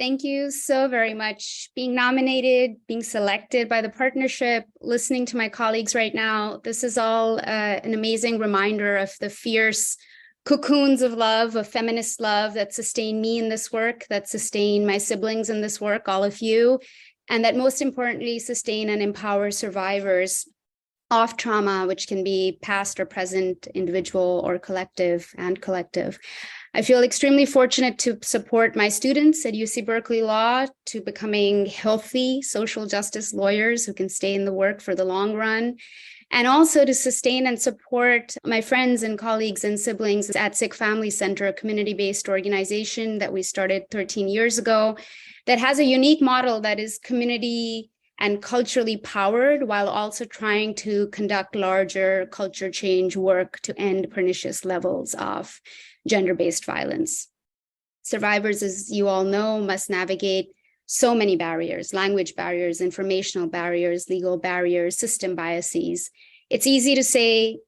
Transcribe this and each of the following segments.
Thank you so very much. Being nominated, being selected by the partnership, listening to my colleagues right now, this is all an amazing reminder of the fierce cocoons of love, of feminist love that sustain me in this work, that sustain my siblings in this work, all of you, and that most importantly, sustain and empower survivors of trauma, which can be past or present, individual or collective and collective. I feel extremely fortunate to support my students at UC Berkeley Law to becoming healthy social justice lawyers who can stay in the work for the long run, and also to sustain and support my friends and colleagues and siblings at Sikh Family Center, a community-based organization that we started 13 years ago that has a unique model that is community and culturally powered while also trying to conduct larger culture change work to end pernicious levels of gender-based violence. Survivors, as you all know, must navigate so many barriers: language barriers, informational barriers, legal barriers, system biases. It's easy to say,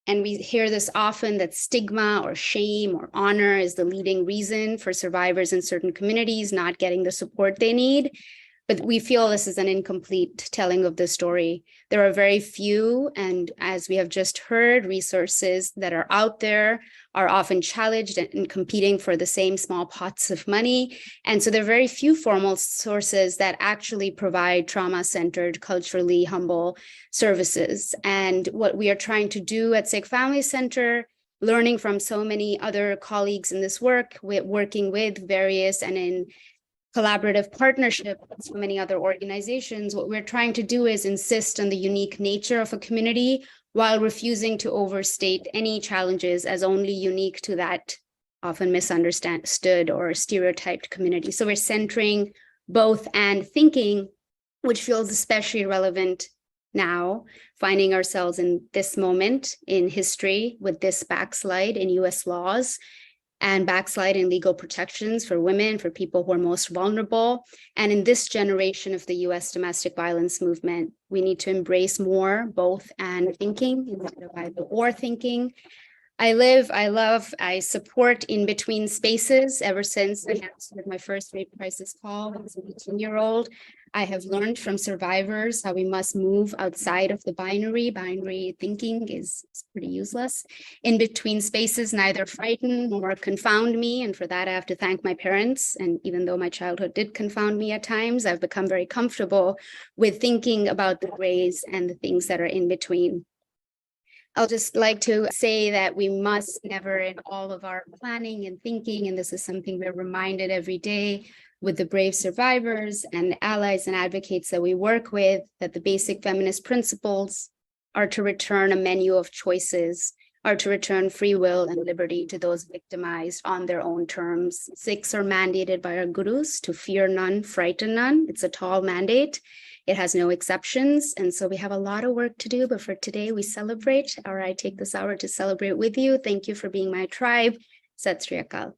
and we hear this often, that stigma or shame or honor is the leading reason for survivors in certain communities not getting the support they need. But we feel this is an incomplete telling of the story. There are very few, and as we have just heard, resources that are out there are often challenged and competing for the same small pots of money. And so there are very few formal sources that actually provide trauma-centered, culturally humble services. And what we are trying to do at Sikh Family Center, learning from so many other colleagues in this work, working with various and in collaborative partnership with so many other organizations, what we're trying to do is insist on the unique nature of a community while refusing to overstate any challenges as only unique to that often misunderstood or stereotyped community. So we're centering both and thinking, which feels especially relevant now, finding ourselves in this moment in history with this backslide in US laws and backslide in legal protections for women, for people who are most vulnerable. And in this generation of the US domestic violence movement, we need to embrace more both and thinking instead of either or thinking. I love, I support in between spaces ever since I answered my first rape crisis call as an 18-year-old. I have learned from survivors how we must move outside of the binary. Binary thinking is pretty useless. In between spaces neither frighten nor confound me, and for that I have to thank my parents. And even though my childhood did confound me at times, I've become very comfortable with thinking about the grays and the things that are in between. I'll just like to say that we must never, in all of our planning and thinking, and this is something we're reminded every day with the brave survivors and allies and advocates that we work with, that the basic feminist principles are to return a menu of choices, are to return free will and liberty to those victimized on their own terms. Sikhs are mandated by our gurus to fear none, frighten none. It's a tall mandate. It has no exceptions. And so we have a lot of work to do, but for today we celebrate, or I take this hour to celebrate with you. Thank you for being my tribe. Sat Sri Akal.